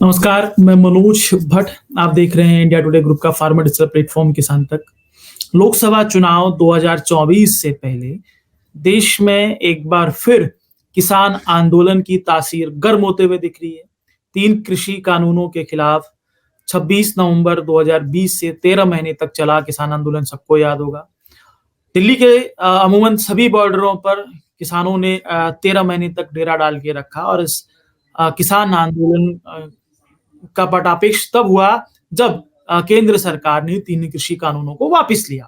नमस्कार, मैं मनोज भट्ट। आप देख रहे हैं इंडिया टुडे ग्रुप का फार्मर डिजिटल प्लेटफॉर्म किसान तक। लोकसभा चुनाव 2024 से पहले देश में एक बार फिर किसान आंदोलन की तासीर गर्म होते हुए दिख रही है। 3 कृषि कानूनों के खिलाफ 26 नवंबर 2020 से 13 महीने तक चला किसान आंदोलन सबको याद होगा। दिल्ली के अमूमन सभी बॉर्डरों पर किसानों ने 13 महीने तक डेरा डाल के रखा और इस किसान आंदोलन का पटापेक्ष तब हुआ जब केंद्र सरकार ने 3 कृषि कानूनों को वापस लिया।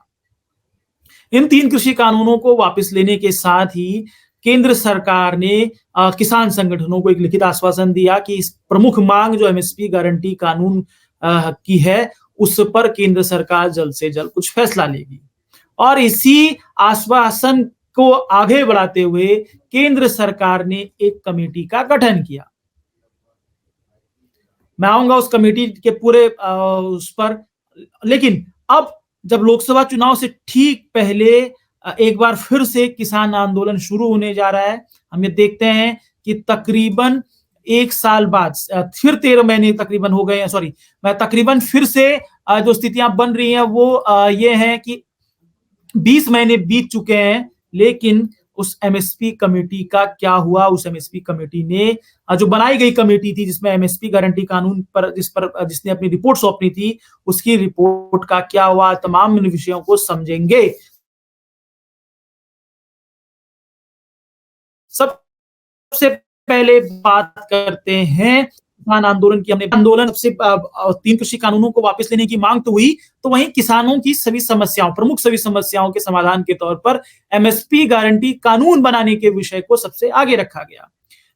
इन 3 कृषि कानूनों को वापस लेने के साथ ही केंद्र सरकार ने किसान संगठनों को एक लिखित आश्वासन दिया कि इस प्रमुख मांग जो एमएसपी गारंटी कानून की है, उस पर केंद्र सरकार जल्द से जल्द कुछ फैसला लेगी। और इसी आश्वासन को आगे बढ़ाते हुए केंद्र सरकार ने एक कमेटी का गठन किया। मैं आऊंगा उस कमेटी के पूरे उस पर, लेकिन अब जब लोकसभा चुनाव से ठीक पहले एक बार फिर से किसान आंदोलन शुरू होने जा रहा है। हम ये देखते हैं कि तकरीबन 1 साल बाद फिर 13 महीने तकरीबन हो गए हैं, तकरीबन फिर से जो स्थितियां बन रही हैं वो ये है कि 20 महीने बीत चुके हैं, लेकिन उस एमएसपी कमेटी का क्या हुआ? उस एमएसपी कमेटी ने जो बनाई गई कमेटी थी जिसमें एमएसपी गारंटी कानून पर जिसने अपनी रिपोर्ट सौंपनी थी, उसकी रिपोर्ट का क्या हुआ? तमाम इन विषयों को समझेंगे। सबसे पहले बात करते हैं किसान आंदोलन की। हमने आंदोलन सबसे 3 कृषि कानूनों को वापस लेने की मांग तो हुई, तो वहीं किसानों की प्रमुख सभी समस्याओं के समाधान के तौर पर एमएसपी गारंटी कानून बनाने के विषय को सबसे आगे रखा गया।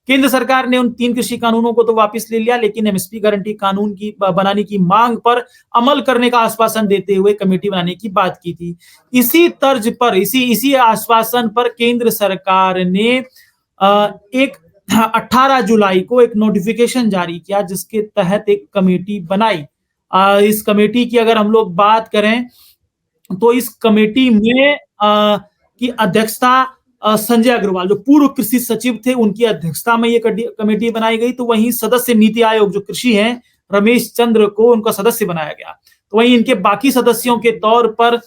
केंद्र सरकार ने उन 3 कृषि कानूनों को तो वापस ले लिया, लेकिन एमएसपी गारंटी कानून की बनाने की मांग पर अमल करने का आश्वासन देते हुए कमेटी बनाने की बात की थी। इसी तर्ज पर, इसी आश्वासन पर केंद्र सरकार ने एक 18 जुलाई को एक नोटिफिकेशन जारी किया जिसके तहत एक कमेटी बनाई। इस कमेटी की अगर हम लोग बात करें तो इस कमेटी में की अध्यक्षता संजय अग्रवाल, जो पूर्व कृषि सचिव थे, उनकी अध्यक्षता में ये कमेटी बनाई गई। तो वहीं सदस्य नीति आयोग जो कृषि हैं, रमेश चंद्र को उनका सदस्य बनाया गया। तो वहीं इनके बाकी सदस्यों के तौर पर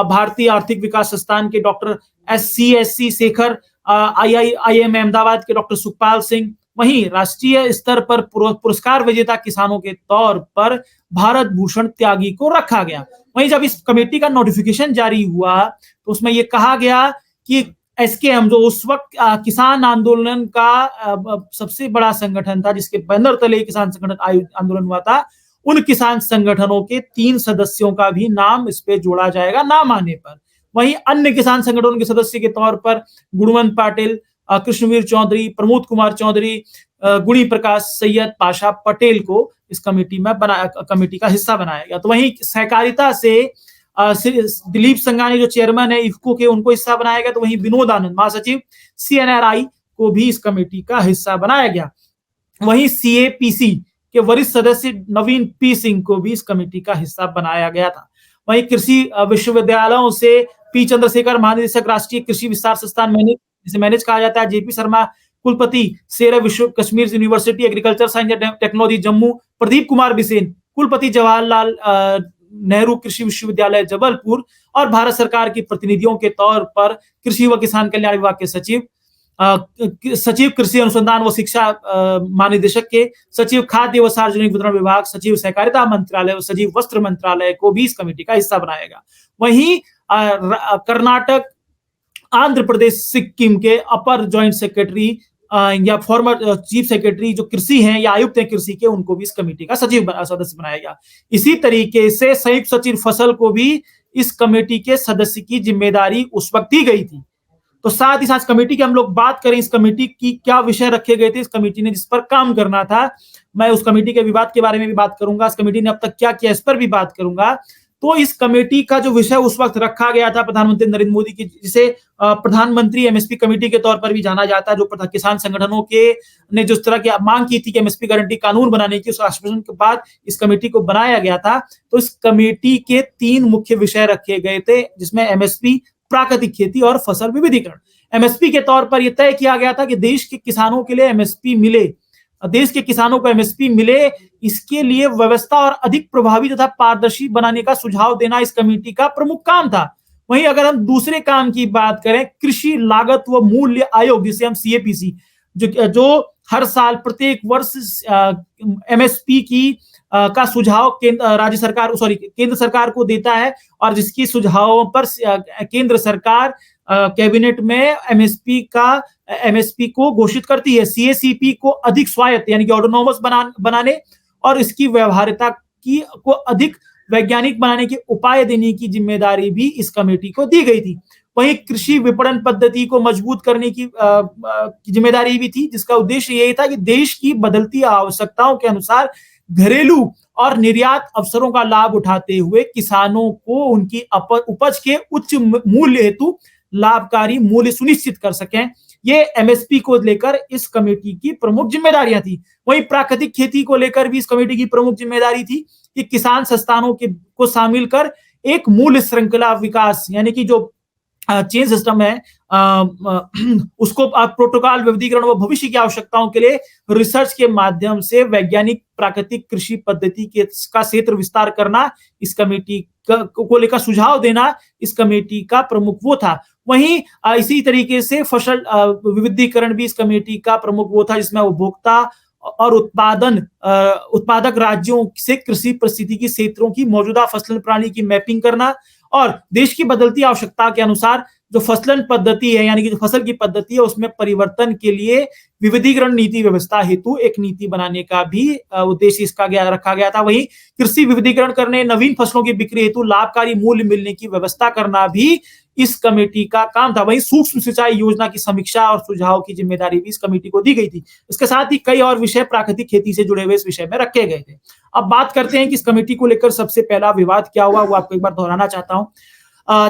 भारतीय आर्थिक विकास संस्थान के doctor SC Shekhar, IIM Ahmedabad के डॉक्टर सुखपाल सिंह, वहीं राष्ट्रीय स्तर पर पुरस्कार विजेता किसानों के तौर पर भारत भूषण त्यागी को रखा गया। वहीं जब इस कमेटी का नोटिफिकेशन जारी हुआ तो उसमें यह कहा गया कि SKM जो उस वक्त किसान आंदोलन का सबसे बड़ा संगठन था, जिसके बैनर तले किसान संगठन आंदोलन हुआ था, उन किसान संगठनों के 3 सदस्यों का भी नाम इस पे जोड़ा जाएगा नाम आने पर। वहीं अन्य किसान संगठनों के सदस्य के तौर पर गुणवंत पाटिल, कृष्णवीर चौधरी, प्रमोद कुमार चौधरी, गुणी प्रकाश सैयद, पाशा पटेल को इस कमेटी का हिस्सा बनाया गया। तो वहीं सहकारिता से दिलीप संघानी जो चेयरमैन है इफ्को के, उनको हिस्सा बनाया गया। तो वहीं विनोद आनंद, महासचिव CNRI, को भी इस कमेटी का हिस्सा बनाया गया। वहीं CAPC के वरिष्ठ सदस्य नवीन P सिंह को भी इस कमेटी का हिस्सा बनाया गया था। वहीं कृषि विश्वविद्यालयों से P चंद्रशेखर, महानिदेशक राष्ट्रीय कृषि विस्तार संस्थान जिसे मैनेज कहा जाता है, JP शर्मा, कुलपति शेर विश्व Kashmir university agriculture science and technology Jammu, Pradeep Kumar Bisen, कुलपति जवाहरलाल नेहरू कृषि विश्वविद्यालय जबलपुर, और भारत सरकार की प्रतिनिधियों के तौर पर कृषि व किसान कल्याण विभाग के सचिव कृषि अनुसंधान व शिक्षा महानिदेशक के, सचिव खाद्य व सार्वजनिक वितरण विभाग, सचिव सहकारिता मंत्रालय व सचिव वस्त्र मंत्रालय को भी इस कमेटी का हिस्सा बनाएगा। वहीं कर्नाटक, आंध्र प्रदेश, सिक्किम के अपर ज्वाइंट सेक्रेटरी या फॉर्मर चीफ सेक्रेटरी जो कृषि हैं या आयुक्त हैं कृषि के, उनको भी इस कमेटी का सदस्य बनाएगा। इसी तरीके से संयुक्त सचिव फसल को भी इस कमेटी के सदस्य की जिम्मेदारी उस वक्त दी गई थी। तो साथ ही साथ कमेटी की हम लोग बात करें, इस कमेटी की क्या विषय रखे गए थे, इस कमेटी ने जिस पर काम करना था, मैं उस कमेटी के विवाद के बारे में भी बात करूंगा, इस कमेटी ने अब तक क्या किया इस पर भी बात करूंगा। तो इस कमेटी का जो विषय उस वक्त रखा गया था प्रधानमंत्री नरेंद्र मोदी की, जिसे प्रधानमंत्री एमएसपी कमेटी के तौर पर भी जाना जाता है, जो किसान संगठनों के ने जिस तरह की मांग की थी कि एमएसपी गारंटी कानून बनाने की, उस आश्वासन के बाद इस कमेटी को बनाया गया था। तो इस कमेटी के 3 मुख्य विषय रखे गए थे, जिसमें एमएसपी, प्राकृतिक खेती और फसल विविधीकरण। एमएसपी के तौर पर यह तय किया गया था कि देश के किसानों के लिए एमएसपी मिले, देश के किसानों को एमएसपी मिले, इसके लिए व्यवस्था और अधिक प्रभावी तथा पारदर्शी बनाने का सुझाव देना इस कमेटी का प्रमुख काम था। वहीं अगर हम दूसरे काम की बात करें, कृषि लागत व मूल्य आयोग, जिसे हम सीएपीसी, जो हर साल प्रत्येक वर्ष एमएसपी की का सुझाव केंद्र सरकार को देता है और जिसकी सुझावों पर केंद्र सरकार कैबिनेट में एमएसपी को घोषित करती है। सीएसीपी को अधिक स्वायत्त यानी कि ऑटोनोमस बनाने और इसकी व्यवहार्यता को अधिक वैज्ञानिक बनाने के उपाय देने की जिम्मेदारी भी इस कमेटी को दी गई थी। वहीं कृषि विपणन पद्धति को मजबूत करने की जिम्मेदारी भी थी, जिसका उद्देश्य यही था कि देश की बदलती आवश्यकताओं के अनुसार घरेलू और निर्यात अवसरों का लाभ उठाते हुए किसानों को उनकी उपज के उच्च मूल्य हेतु लाभकारी मूल्य सुनिश्चित कर सकें। ये एमएसपी को लेकर इस कमेटी की प्रमुख जिम्मेदारियां थी। वहीं प्राकृतिक खेती को लेकर भी इस कमेटी की प्रमुख जिम्मेदारी थी कि किसान संस्थानों को शामिल कर एक मूल्य श्रृंखला विकास यानी कि जो चेन सिस्टम है उसको प्रोटोकॉल विविधीकरण व भविष्य की आवश्यकताओं के लिए रिसर्च के माध्यम से वैज्ञानिक प्राकृतिक कृषि पद्धति का क्षेत्र विस्तार करना इस कमेटी को लेकर सुझाव देना इस कमेटी का प्रमुख वो था। वहीं इसी तरीके से फसल विविधीकरण भी इस कमेटी का प्रमुख वो था, जिसमें उपभोक्ता और उत्पादक राज्यों से कृषि परिस्थितिकी क्षेत्रों की मौजूदा फसलन प्रणाली की मैपिंग करना और देश की बदलती आवश्यकता के अनुसार जो फसलन पद्धति है यानी कि जो फसल की पद्धति है उसमें परिवर्तन के लिए विविधीकरण नीति व्यवस्था हेतु एक नीति बनाने का भी उद्देश्य इसका रखा गया था। वहीं कृषि विविधीकरण करने, नवीन फसलों की बिक्री हेतु लाभकारी मूल्य मिलने की व्यवस्था करना भी इस कमेटी का काम था। वहीं सूक्ष्म सिंचाई योजना की समीक्षा और सुझाव की जिम्मेदारी भी इस कमेटी को दी गई थी। इसके साथ ही कई और विषय प्राकृतिक खेती से जुड़े हुए इस विषय में रखे गए थे। अब बात करते हैं कि इस कमेटी को लेकर सबसे पहला विवाद क्या हुआ, वो आपको एक बार दोहराना चाहता हूं।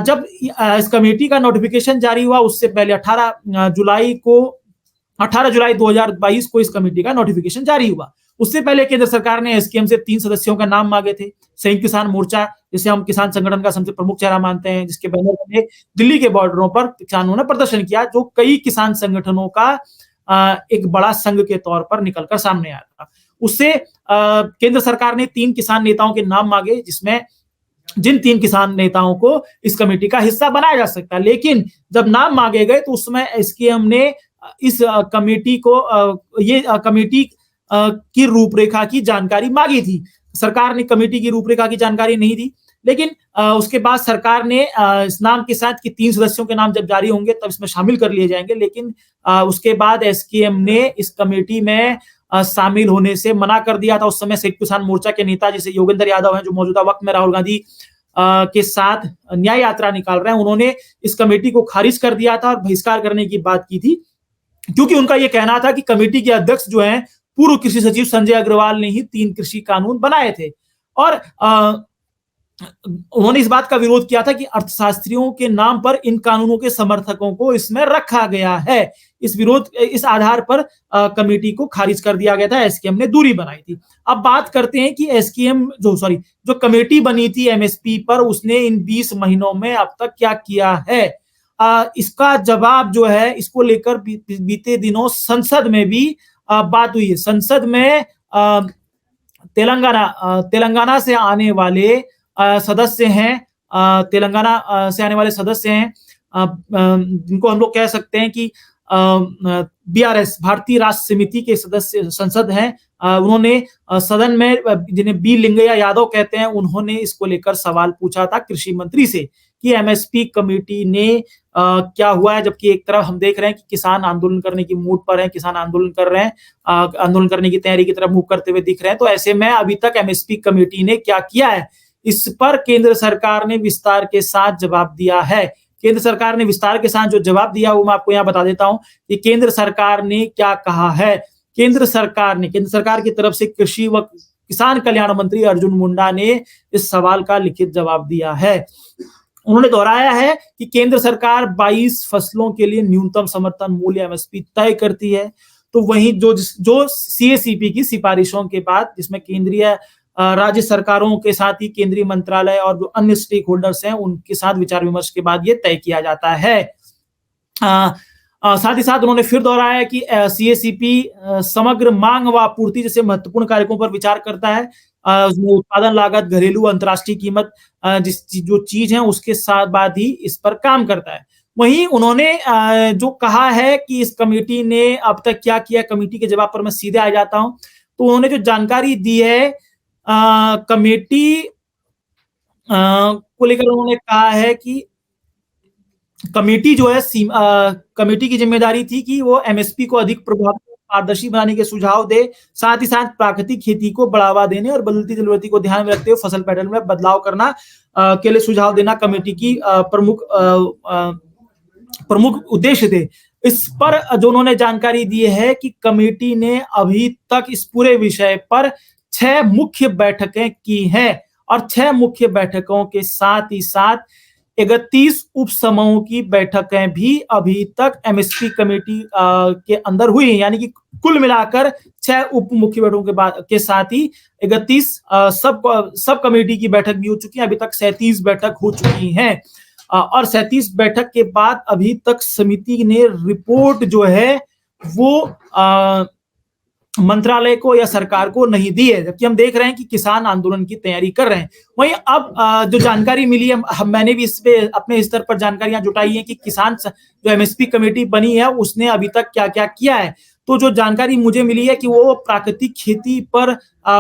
जब इस कमेटी का नोटिफिकेशन जारी हुआ उससे पहले 18 जुलाई 2022 को इस कमेटी का नोटिफिकेशन जारी हुआ। उससे पहले केंद्र सरकार ने एसकेएम से 3 सदस्यों का नाम मांगे थे। संयुक्त किसान मोर्चा, जिसे हम किसान संगठन का सबसे प्रमुख चेहरा मानते हैं, जिसके बैनर में दिल्ली के बॉर्डरों पर किसानों ने प्रदर्शन किया, जो कई किसान संगठनों का एक बड़ा संघ के तौर पर निकलकर सामने आया था। उससे केंद्र सरकार ने 3 किसान नेताओं के नाम मांगे, जिसमें जिन 3 किसान नेताओं को इस कमेटी का हिस्सा बनाया जा सकता है। लेकिन जब नाम मांगे गए तो उसमें एसकेएम ने इस कमेटी को कमेटी की रूपरेखा की जानकारी मांगी थी। सरकार ने कमेटी की रूपरेखा की जानकारी नहीं दी, लेकिन उसके बाद सरकार ने इस नाम के साथ कि 3 सदस्यों के नाम जब जारी होंगे तब इसमें शामिल कर लिए जाएंगे। लेकिन उसके बाद एसकेएम ने इस कमेटी में शामिल होने से मना कर दिया था। उस समय संयुक्त किसान मोर्चा के नेता जैसे योगेंद्र यादव हैं, जो मौजूदा वक्त में राहुल गांधी के साथ न्याय यात्रा निकाल रहे हैं, उन्होंने इस कमेटी को खारिज कर दिया था और बहिष्कार करने की बात की थी, क्योंकि उनका यह कहना था कि कमेटी के अध्यक्ष जो हैं पूर्व कृषि सचिव संजय अग्रवाल ने ही 3 कृषि कानून बनाए थे और उन्होंने इस बात का विरोध किया था कि अर्थशास्त्रियों के नाम पर इन कानूनों के समर्थकों को इसमें रखा गया है। इस आधार पर कमेटी को खारिज कर दिया गया था। एसकेएम ने दूरी बनाई थी। अब बात करते हैं कि एसकेएम जो कमेटी बनी थी एमएसपी पर, उसने इन 20 महीनों में अब तक क्या किया है। इसका जवाब जो है, इसको लेकर बीते दिनों संसद में भी बात हुई है। संसद में तेलंगाना से आने वाले सदस्य हैं, जिनको हम लोग कह सकते हैं कि बीआरएस, भारतीय राष्ट्र समिति के सदस्य संसद हैं। उन्होंने सदन में, जिन्हें बी लिंगैया यादव कहते हैं, उन्होंने इसको लेकर सवाल पूछा था कृषि मंत्री से कि एमएसपी कमेटी ने क्या हुआ है। जबकि एक तरफ हम देख रहे हैं कि किसान आंदोलन करने की मूड पर हैं, किसान आंदोलन कर रहे हैं, आंदोलन करने की तैयारी की तरफ मूव करते हुए दिख रहे हैं। तो ऐसे में अभी तक एमएसपी कमेटी ने क्या किया है, इस पर केंद्र सरकार ने विस्तार के साथ जवाब दिया है। केंद्र सरकार ने विस्तार के साथ जो जवाब दिया वो मैं आपको यहाँ बता देता हूं कि केंद्र सरकार ने क्या कहा है। केंद्र सरकार की तरफ से कृषि व किसान कल्याण मंत्री अर्जुन मुंडा ने इस सवाल का लिखित जवाब दिया है। उन्होंने दोहराया है कि केंद्र सरकार 22 फसलों के लिए न्यूनतम समर्थन मूल्य एमएसपी तय करती है। तो वहीं जो सीएसीपी की सिफारिशों के बाद, जिसमें केंद्रीय राज्य सरकारों के साथ ही केंद्रीय मंत्रालय और जो अन्य स्टेक होल्डर्स हैं उनके साथ विचार विमर्श के बाद ये तय किया जाता है। साथ ही साथ उन्होंने फिर दोहराया कि सीएसीपी समग्र मांग व आपूर्ति जैसे महत्वपूर्ण कारकों पर विचार करता है। उसमें उत्पादन लागत, घरेलू अंतर्राष्ट्रीय कीमत जो चीज़ है उसके साथ बाद ही इस पर काम करता है। वहीं उन्होंने जो कहा है कि इस कमेटी ने अब तक क्या किया, कमेटी के जवाब पर मैं सीधे आ जाता हूँ। तो उन्होंने जो जानकारी दी है कमेटी को लेकर उन्होंने कहा है कि कमेटी जो है कमेटी की ज़िम्मेदारी थी कि वो एमएसपी को अधिक प्रभावी और पारदर्शी बनाने के सुझाव दे, साथ ही साथ प्राकृतिक खेती को बढ़ावा देने और बदलती जलवायु को ध्यान में रखते हुए फसल पैटर्न में बदलाव करना के लिए सुझाव देना कमेटी की प्रमुख उद्देश्य थे। इस पर जो उन्होंने जानकारी दी है कि कमेटी ने अभी तक इस पूरे विषय पर 6 मुख्य बैठकें की हैं और 6 मुख्य बैठकों के साथ ही साथ 31 उप समूहों की बैठकें भी अभी तक एमएसपी कमेटी के अंदर हुई हैं, यानी कि कुल मिलाकर 6 उप मुख्य बैठकों के साथ ही 31 सब कमेटी की बैठक भी हो चुकी है। अभी तक 37 बैठक हो चुकी हैं और 37 बैठक के बाद अभी तक समिति ने रिपोर्ट जो है वो मंत्रालय को या सरकार को नहीं दी है, जबकि हम देख रहे हैं कि किसान आंदोलन की तैयारी कर रहे हैं। वहीं अब जो जानकारी मिली है, मैंने भी इस पे अपने स्तर पर जानकारियां जुटाई हैं कि किसान जो एमएसपी कमेटी बनी है उसने अभी तक क्या-क्या किया है। तो जो जानकारी मुझे मिली है कि वो प्राकृतिक खेती पर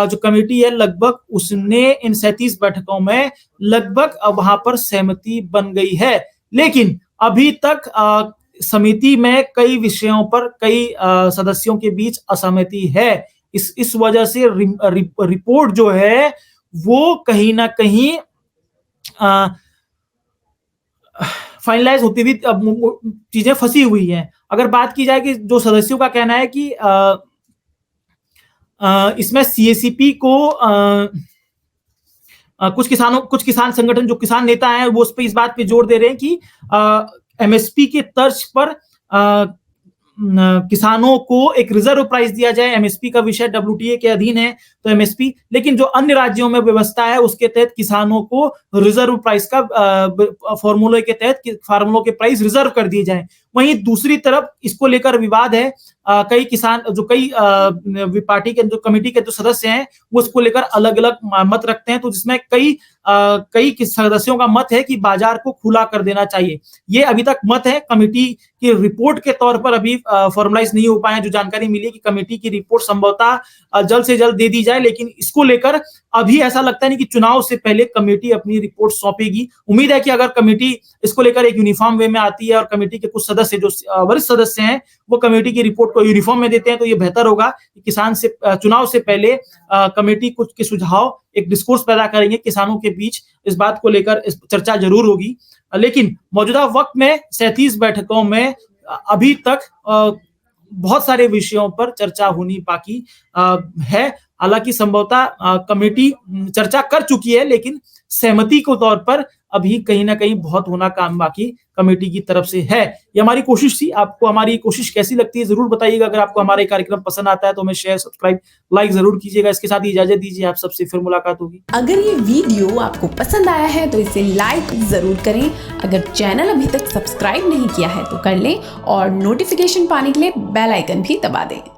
जो कमेटी है लगभग उसने इन 37 बैठकों में लगभग वहां पर सहमति बन गई है। लेकिन अभी तक समिति में कई विषयों पर कई सदस्यों के बीच असहमति है। इस वजह से रिपोर्ट जो है वो कहीं ना कहीं फाइनलाइज होती हुई चीजें फंसी हुई हैं। अगर बात की जाए कि जो सदस्यों का कहना है कि इसमें सीएसीपी को कुछ किसान संगठन जो किसान नेता हैं वो इस बात पे जोर दे रहे हैं कि एमएसपी के तर्ज पर किसानों को एक रिजर्व प्राइस दिया जाए। एमएसपी का विषय डब्ल्यूटीए के अधीन है तो एमएसपी, लेकिन जो अन्य राज्यों में व्यवस्था है उसके तहत किसानों को रिजर्व प्राइस का फॉर्मूले के तहत फार्मूलों के प्राइस रिजर्व कर दिए जाए। वहीं दूसरी तरफ इसको लेकर विवाद है। कई किसान जो कई पार्टी के जो कमेटी के जो सदस्य हैं वो इसको लेकर अलग अलग मत रखते हैं, तो जिसमें कई सदस्यों का मत है कि बाजार को खुला कर देना चाहिए। ये अभी तक मत है, कमेटी की रिपोर्ट के तौर पर अभी फॉर्मलाइज नहीं हो पाया। जो जानकारी मिली है कि कमेटी की रिपोर्ट संभवतः जल्द से जल्द दे दी जाए, लेकिन इसको लेकर अभी ऐसा लगता नहीं कि चुनाव से पहले कमेटी अपनी रिपोर्ट सौंपेगी। उम्मीद है कि अगर कमेटी इसको लेकर एक यूनिफॉर्म वे में आती है और कमेटी के कुछ सदस्य जो वरिष्ठ सदस्य हैं वो कमेटी की रिपोर्ट को यूनिफॉर्म में देते हैं तो ये बेहतर होगा कि किसान से चुनाव से पहले कमेटी कुछ के सुझाव एक डिस्कोर्स पैदा करेंगे। किसानों के बीच इस बात को लेकर चर्चा जरूर होगी, लेकिन मौजूदा वक्त में 37 बैठकों में अभी तक बहुत सारे विषयों पर चर्चा होनी बाकी है। हालांकि संभवतः कमेटी चर्चा कर चुकी है, लेकिन सहमति के तौर पर अभी कहीं ना कहीं बहुत होना काम बाकी कमेटी की तरफ से है। ये हमारी कोशिश थी। आपको हमारी कोशिश कैसी लगती है जरूर बताइएगा। अगर आपको हमारा कार्यक्रम पसंद आता है तो हमें शेयर, सब्सक्राइब, लाइक जरूर कीजिएगा। इसके साथ ही इजाजत दीजिए, आप सबसे फिर मुलाकात होगी। अगर ये वीडियो आपको पसंद आया है तो इसे लाइक जरूर करें। अगर चैनल अभी तक सब्सक्राइब नहीं किया है तो कर लें और नोटिफिकेशन पाने के लिए बेल आइकन भी दबा दें।